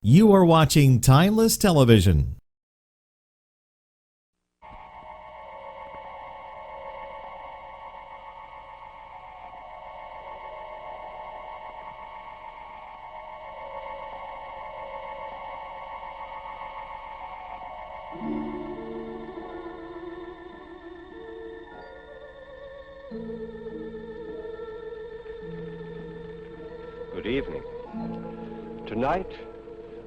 You are watching Timeless Television. Good evening. Tonight,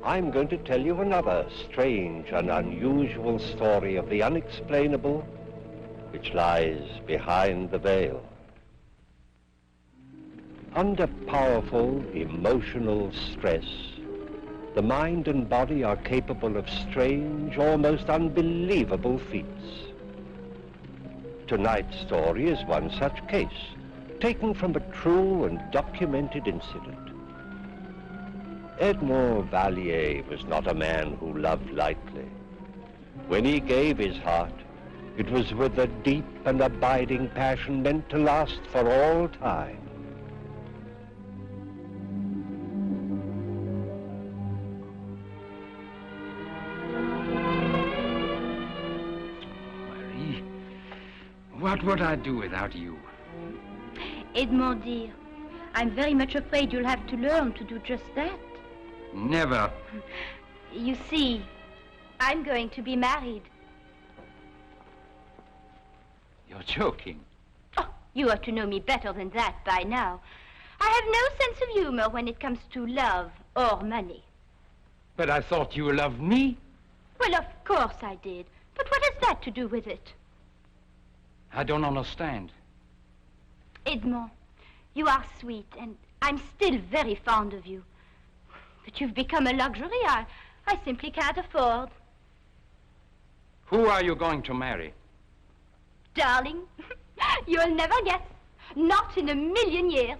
I'm going to tell you another strange and unusual story of the unexplainable which lies behind the veil. Under powerful emotional stress, the mind and body are capable of strange, almost unbelievable feats. Tonight's story is one such case, taken from a true and documented incident. Edmond Vallier was not a man who loved lightly. When he gave his heart, it was with a deep and abiding passion meant to last for all time. Marie, what would I do without you? Edmond, dear, I'm very much afraid you'll have to learn to do just that. Never. You see, I'm going to be married. You're joking. Oh, you ought to know me better than that by now. I have no sense of humor when it comes to love or money. But I thought you loved me. Well, of course I did. But what has that to do with it? I don't understand. Edmond, you are sweet, and I'm still very fond of you. But you've become a luxury I simply can't afford. Who are you going to marry? Darling, you'll never guess. Not in a million years.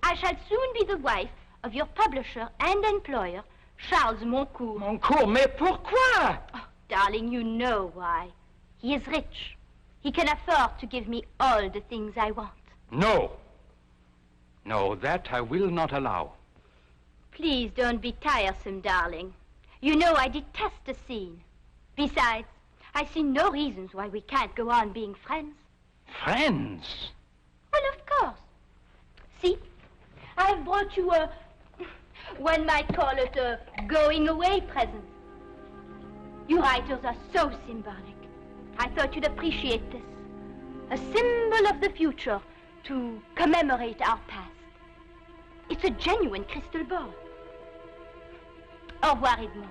I shall soon be the wife of your publisher and employer, Charles Moncourt. Moncourt, mais pourquoi? Oh, darling, you know why. He is rich. He can afford to give me all the things I want. No. No, that I will not allow. Please don't be tiresome, darling. You know I detest a scene. Besides, I see no reasons why we can't go on being friends. Friends? Well, of course. See, I have brought you one might call it a going-away present. You writers are so symbolic. I thought you'd appreciate this. A symbol of the future to commemorate our past. It's a genuine crystal ball. Au revoir, Edmond.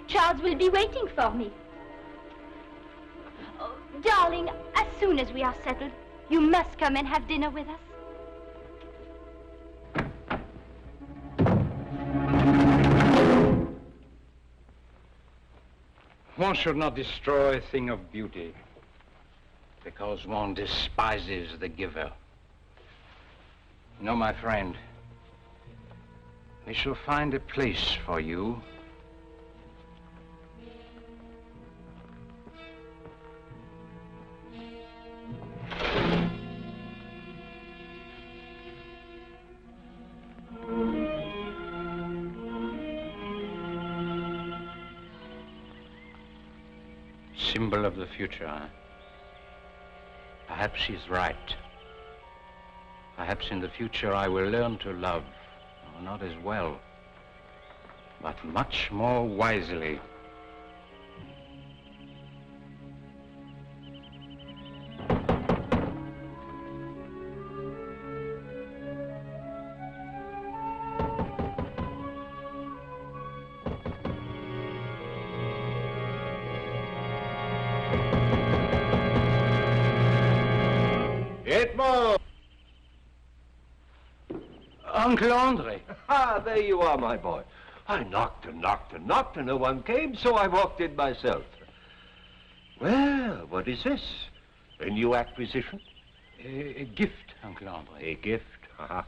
Charles will be waiting for me. Oh, darling, as soon as we are settled, you must come and have dinner with us. One should not destroy a thing of beauty because one despises the giver. You know, my friend, we shall find a place for you. Symbol of the future, huh? Perhaps she's right. Perhaps in the future I will learn to love, not as well, but much more wisely. Edmond! Uncle André. Ah, there you are, my boy. I knocked and knocked and knocked and no one came, so I walked in myself. Well, what is this? A new acquisition? A gift, Uncle André. A gift? Uh-huh.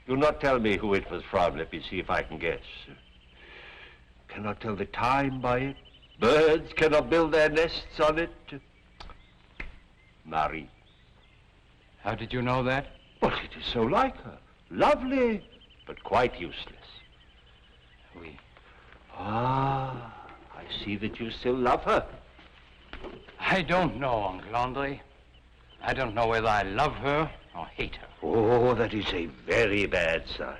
Do not tell me who it was from. Let me see if I can guess. Cannot tell the time by it. Birds cannot build their nests on it. Marie. How did you know that? Well, it is so like her. Lovely, but quite useless. Oui. Ah, I see that you still love her. I don't know, Uncle Andre. I don't know whether I love her or hate her. Oh, that is a very bad sign.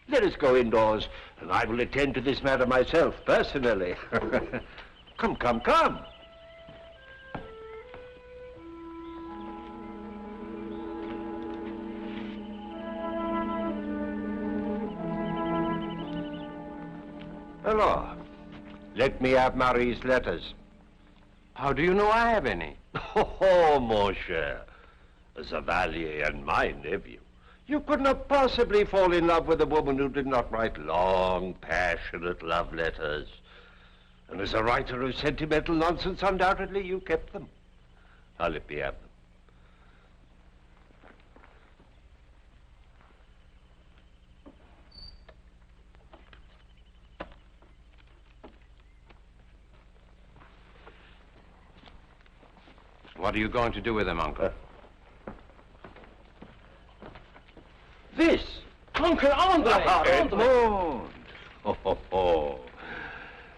Let us go indoors, and I will attend to this matter myself, personally. Come, come, come. Hello. Let me have Marie's letters. How do you know I have any? Oh, mon cher. As a Valier and my nephew, you could not possibly fall in love with a woman who did not write long, passionate love letters. And as a writer of sentimental nonsense, undoubtedly you kept them. Now let me have them. What are you going to do with them, Uncle? This! Uncle Andre! Edmond! Ho, ho, ho.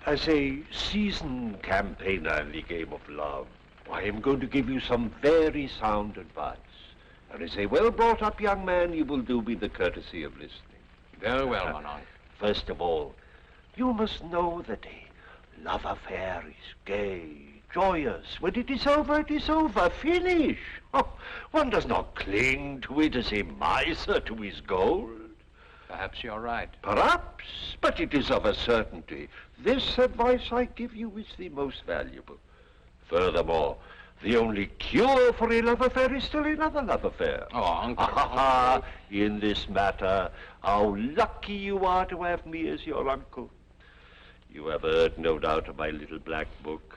As a seasoned campaigner in the game of love, I am going to give you some very sound advice. And as a well-brought-up young man, you will do me the courtesy of listening. Very well, mon oncle. First of all, you must know that a love affair is gay, joyous. When it is over, it is over. Finish. Oh, one does not cling to it as a miser to his gold. Perhaps you're right. Perhaps, but it is of a certainty. This advice I give you is the most valuable. Furthermore, the only cure for a love affair is still another love affair. Oh, Uncle. In this matter, how lucky you are to have me as your uncle. You have heard, no doubt, of my little black book.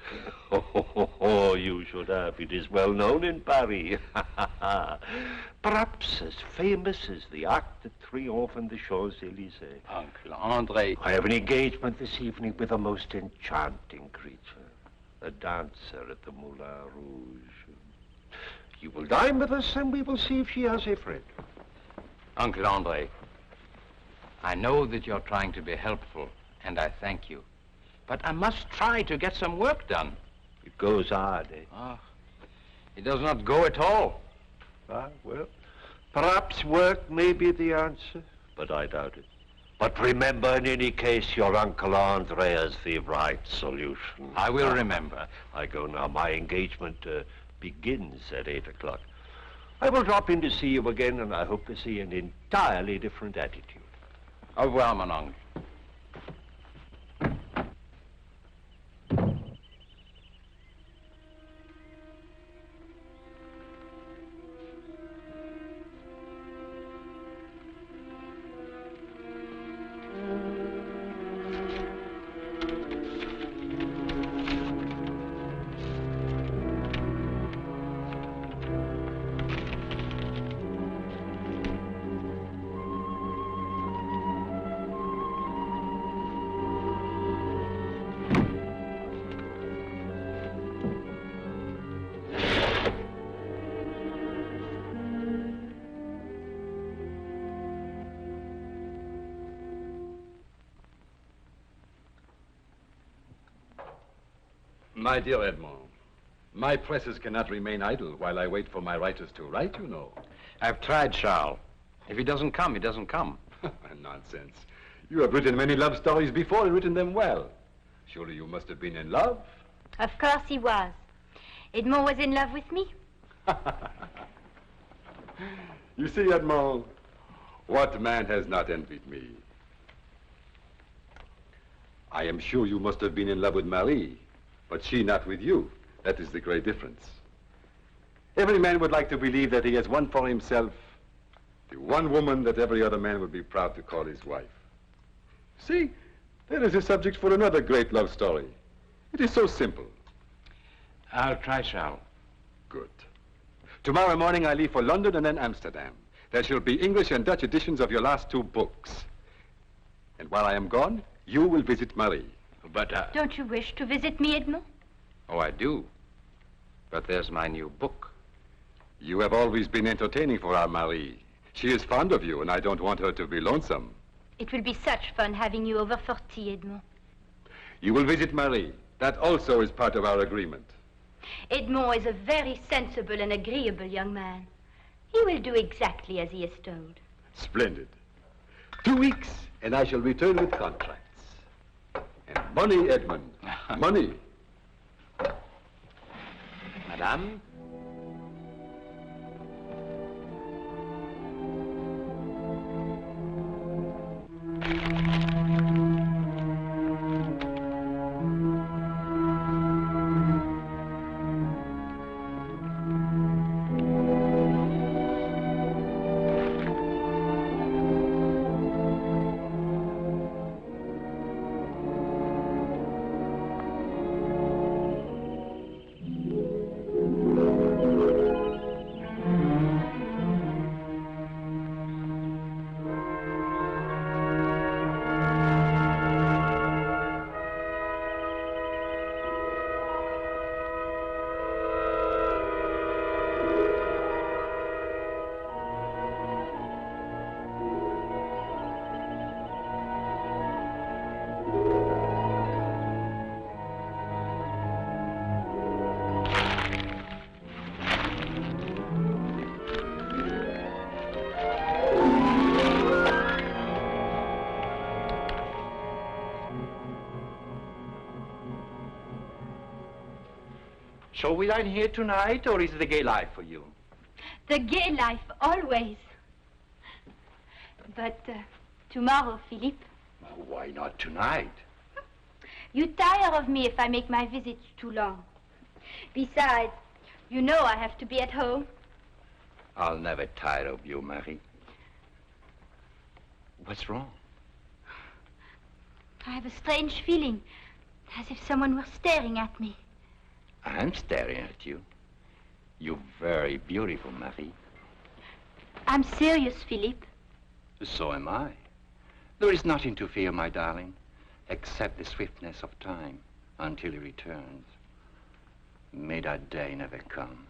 Oh, you should have. It is well known in Paris. Perhaps as famous as the Arc de Triomphe and the Champs-Élysées. Uncle Andre. I have an engagement this evening with a most enchanting creature, a dancer at the Moulin Rouge. You will dine with us, and we will see if she has a friend. Uncle Andre, I know that you're trying to be helpful, and I thank you. But I must try to get some work done. It goes hard, eh? Ah, it does not go at all. Ah, well, perhaps work may be the answer, but I doubt it. But remember, in any case, your Uncle Andre has the right solution. I will remember. I go now. My engagement begins at 8 o'clock. I will drop in to see you again, and I hope to see an entirely different attitude. Au revoir, mon oncle. My dear Edmond, my presses cannot remain idle while I wait for my writers to write, you know. I've tried, Charles. If he doesn't come, he doesn't come. Nonsense. You have written many love stories before and written them well. Surely you must have been in love. Of course he was. Edmond was in love with me. You see, Edmond, what man has not envied me? I am sure you must have been in love with Marie, but she not with you. That is the great difference. Every man would like to believe that he has won for himself the one woman that every other man would be proud to call his wife. See, there is a subject for another great love story. It is so simple. I'll try, Charles. Good. Tomorrow morning I leave for London and then Amsterdam. There shall be English and Dutch editions of your last 2 books. And while I am gone, you will visit Marie. But, Don't you wish to visit me, Edmond? Oh, I do. But there's my new book. You have always been entertaining for our Marie. She is fond of you, and I don't want her to be lonesome. It will be such fun having you over for tea, Edmond. You will visit Marie. That also is part of our agreement. Edmond is a very sensible and agreeable young man. He will do exactly as he is told. Splendid. 2 weeks, and I shall return with contracts. And money, Edmund. Money. Madame? So we dine here tonight, or is it the gay life for you? The gay life, always. But tomorrow, Philippe. Why not tonight? You tire of me if I make my visits too long. Besides, you know I have to be at home. I'll never tire of you, Marie. What's wrong? I have a strange feeling, as if someone were staring at me. I'm staring at you. You're very beautiful, Marie. I'm serious, Philippe. So am I. There is nothing to fear, my darling, except the swiftness of time until he returns. May that day never come.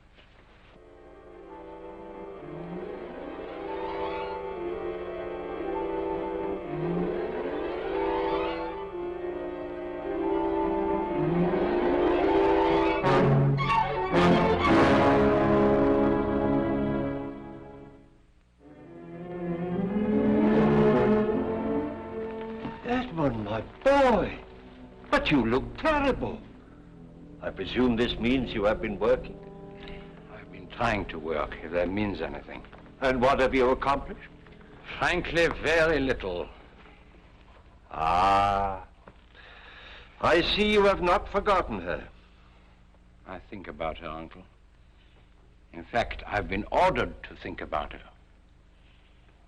Edmund, my boy, but you look terrible. I presume this means you have been working? I've been trying to work, if that means anything. And what have you accomplished? Frankly, very little. Ah, I see you have not forgotten her. I think about her, Uncle. In fact, I've been ordered to think about her.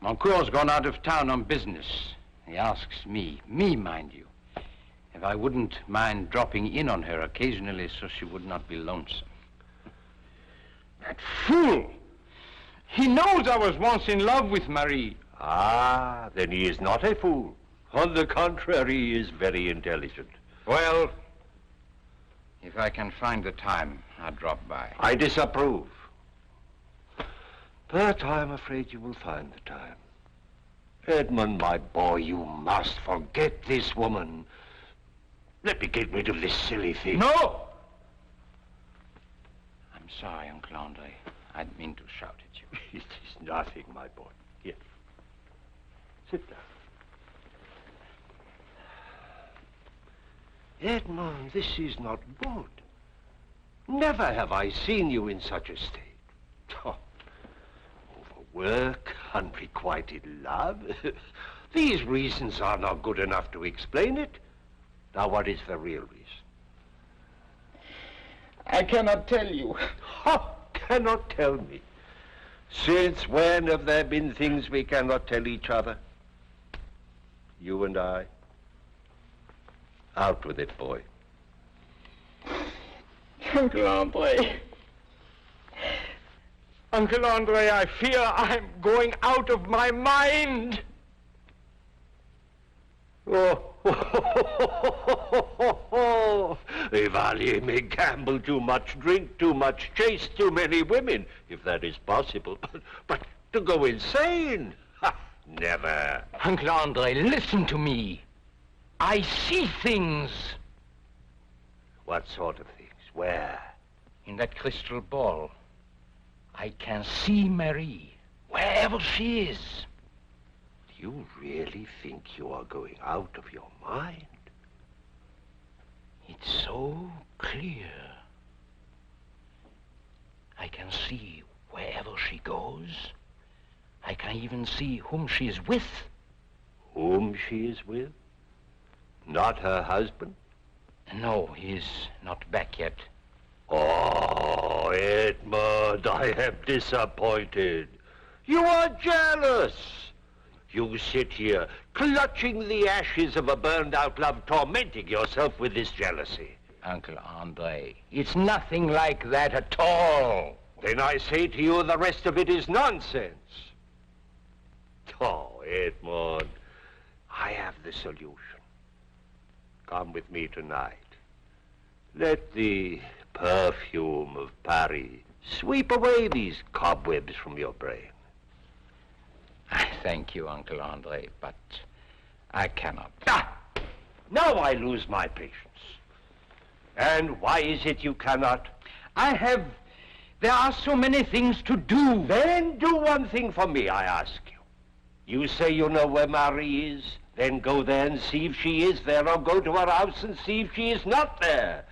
Moncourt's gone out of town on business. He asks me, mind you, if I wouldn't mind dropping in on her occasionally so she would not be lonesome. That fool! He knows I was once in love with Marie. Ah, then he is not a fool. On the contrary, he is very intelligent. Well, if I can find the time, I'll drop by. I disapprove. But I'm afraid you will find the time. Edmund, my boy, you must forget this woman. Let me get rid of this silly thing. No! I'm sorry, Uncle Andre. I didn't mean to shout at you. It is nothing, my boy. Here. Sit down. Edmund, this is not good. Never have I seen you in such a state. Oh, overwork, unrequited love. These reasons are not good enough to explain it. Now, what is the real reason? I cannot tell you. Oh, cannot tell me. Since when have there been things we cannot tell each other? You and I. Out with it, boy. Uncle Andre. Uncle Andre, I fear I'm going out of my mind. Oh, Evalier may gamble too much, drink too much, chase too many women, if that is possible. But to go insane? Ha, never. Uncle Andre, listen to me. I see things What sort of things? Where? In that crystal ball. I can see Marie, wherever she is. Do you really think you are going out of your mind? It's so clear. I can see wherever she goes. I can even see whom she is with. Whom she is with? Not her husband? No, he's not back yet. Oh, Edmund, I am disappointed. You are jealous. You sit here, clutching the ashes of a burned-out love, tormenting yourself with this jealousy. Uncle Andre, it's nothing like that at all. Then I say to you, the rest of it is nonsense. Oh, Edmund, I have the solution. Come with me tonight. Let the perfume of Paris sweep away these cobwebs from your brain. I thank you, Uncle Andre, but I cannot. Ah! Now I lose my patience. And why is it you cannot? There are so many things to do. Then do one thing for me, I ask you. You say you know where Marie is, then go there and see if she is there, or go to her house and see if she is not there.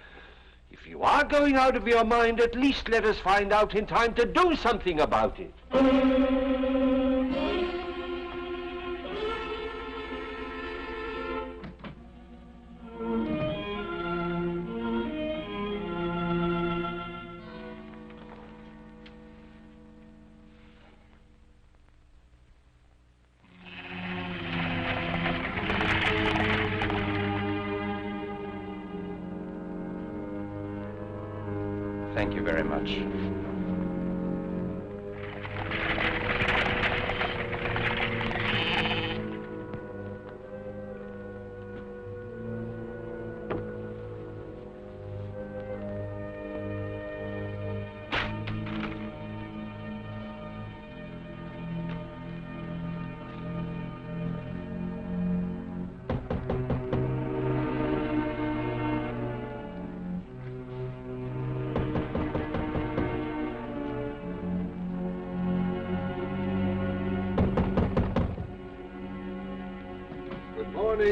If you are going out of your mind, at least let us find out in time to do something about it. Thank you very much.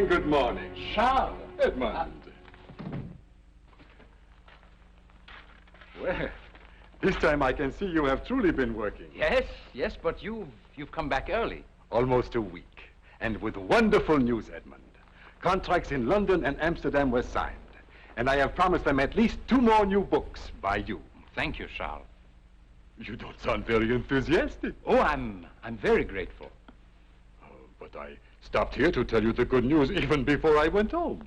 Good morning. Charles! Edmund. Well, this time I can see you have truly been working. Yes, but you've come back early. Almost a week. And with wonderful news, Edmund. Contracts in London and Amsterdam were signed. And I have promised them at least 2 more new books by you. Thank you, Charles. You don't sound very enthusiastic. Oh, I'm very grateful. But I stopped here to tell you the good news even before I went home.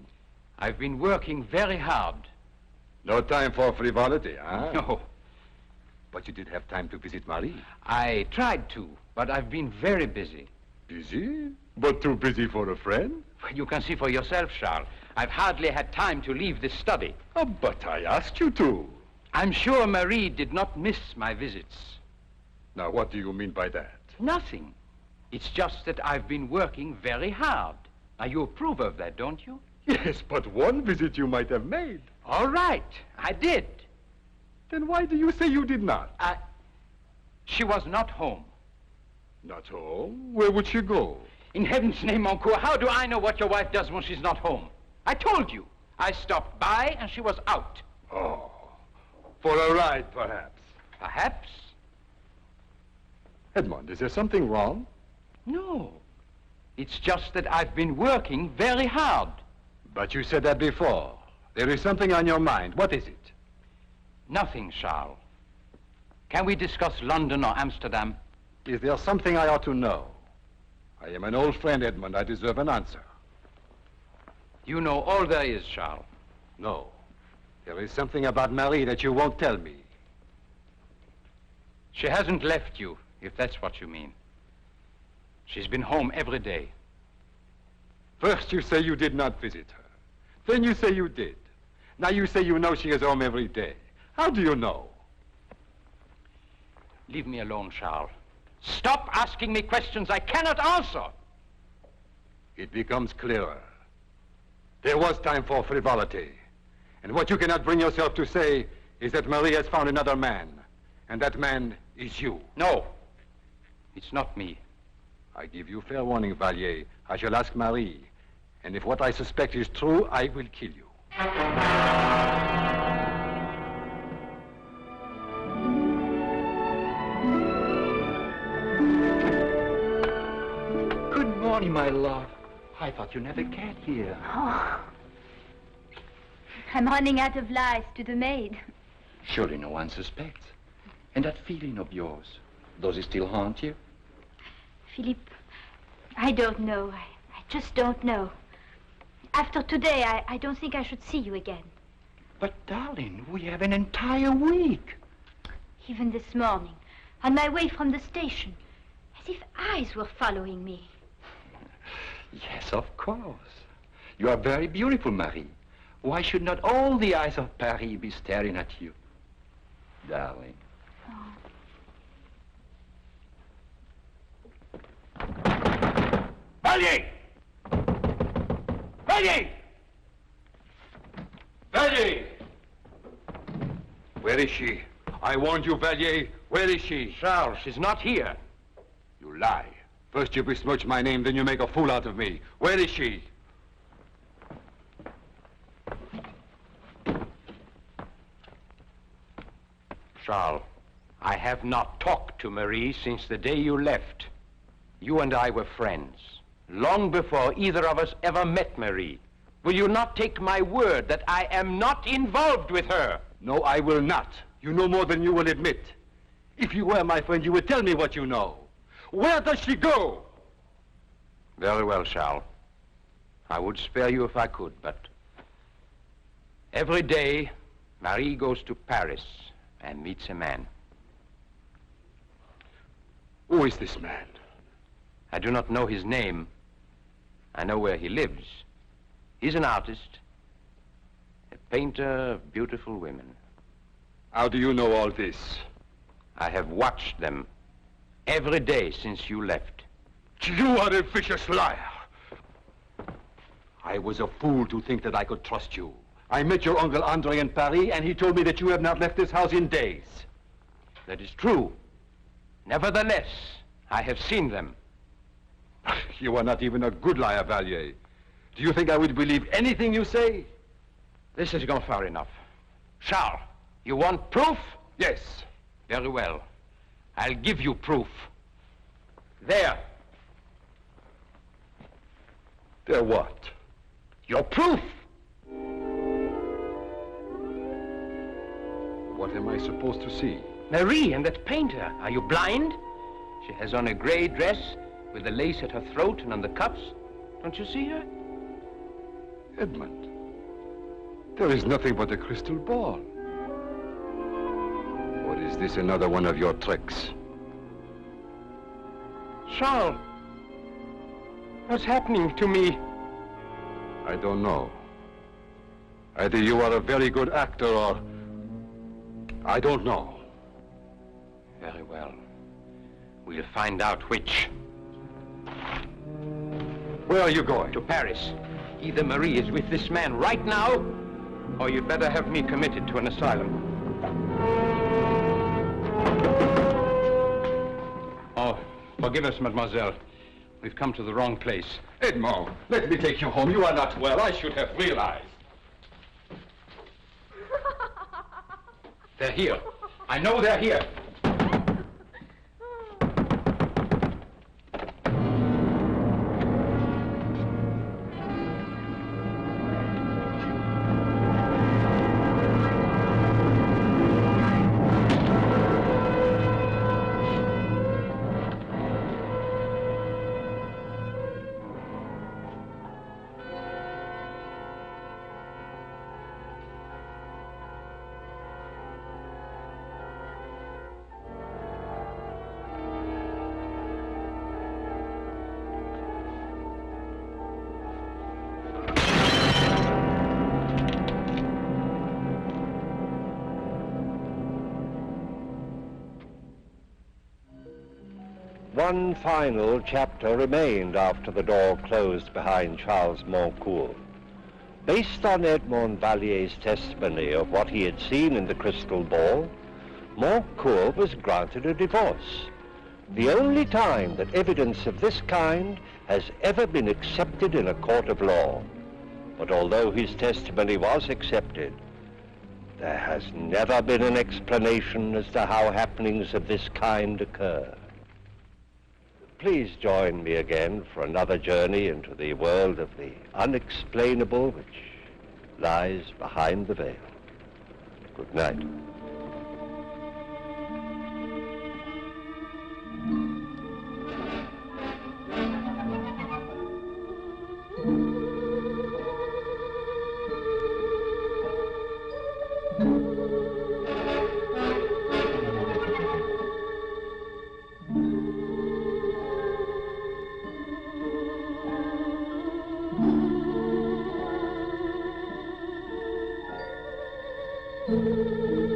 I've been working very hard. No time for frivolity, huh? No. But you did have time to visit Marie. I tried to, but I've been very busy. Busy? But too busy for a friend? You can see for yourself, Charles. I've hardly had time to leave this study. Oh, but I asked you to. I'm sure Marie did not miss my visits. Now, what do you mean by that? Nothing. It's just that I've been working very hard. Now, you approve of that, don't you? Yes, but one visit you might have made. All right, I did. Then why do you say you did not? She was not home. Not home? Where would she go? In heaven's name, mon coeur, how do I know what your wife does when she's not home? I told you. I stopped by and she was out. Oh, for a ride, perhaps. Perhaps? Edmund, is there something wrong? No. It's just that I've been working very hard. But you said that before. There is something on your mind. What is it? Nothing, Charles. Can we discuss London or Amsterdam? Is there something I ought to know? I am an old friend, Edmund. I deserve an answer. You know all there is, Charles. No. There is something about Marie that you won't tell me. She hasn't left you, if that's what you mean. She's been home every day. First you say you did not visit her. Then you say you did. Now you say you know she is home every day. How do you know? Leave me alone, Charles. Stop asking me questions I cannot answer. It becomes clearer. There was time for frivolity. And what you cannot bring yourself to say is that Marie has found another man. And that man is you. No, it's not me. I give you fair warning, Vallier. I shall ask Marie. And if what I suspect is true, I will kill you. Good morning, my love. I thought you never cared here. Oh. I'm running out of lies to the maid. Surely no one suspects. And that feeling of yours, does it still haunt you? Philippe, I don't know. I just don't know. After today, I don't think I should see you again. But, darling, we have an entire week. Even this morning, on my way from the station, as if eyes were following me. Yes, of course. You are very beautiful, Marie. Why should not all the eyes of Paris be staring at you? Darling. Oh. Vallier! Vallier! Vallier! Where is she? I warned you, Vallier. Where is she? Charles, she's not here. You lie. First you besmirch my name, then you make a fool out of me. Where is she? Charles, I have not talked to Marie since the day you left. You and I were friends, long before either of us ever met Marie. Will you not take my word that I am not involved with her? No, I will not. You know more than you will admit. If you were my friend, you would tell me what you know. Where does she go? Very well, Charles. I would spare you if I could, but every day, Marie goes to Paris and meets a man. Who is this man? I do not know his name. I know where he lives. He's an artist, a painter of beautiful women. How do you know all this? I have watched them every day since you left. You are a vicious liar. I was a fool to think that I could trust you. I met your Uncle Andre in Paris, and he told me that you have not left this house in days. That is true. Nevertheless, I have seen them. You are not even a good liar, Vallier. Do you think I would believe anything you say? This has gone far enough. Charles, you want proof? Yes. Very well. I'll give you proof. There. There what? Your proof. What am I supposed to see? Marie and that painter. Are you blind? She has on a gray dress with the lace at her throat and on the cuffs. Don't you see her? Edmund, there is nothing but a crystal ball. Or is this another one of your tricks? Charles, what's happening to me? I don't know. Either you are a very good actor or... I don't know. Very well. We'll find out which. Where are you going? To Paris. Either Marie is with this man right now, or you'd better have me committed to an asylum. Oh, forgive us, mademoiselle. We've come to the wrong place. Edmond, let me take you home. You are not well. I should have realized. They're here. I know they're here. One final chapter remained after the door closed behind Charles Moncourt. Based on Edmond Vallier's testimony of what he had seen in the crystal ball, Montcourt was granted a divorce, the only time that evidence of this kind has ever been accepted in a court of law. But although his testimony was accepted, there has never been an explanation as to how happenings of this kind occur. Please join me again for another journey into the world of the unexplainable which lies behind the veil. Good night. Thank you.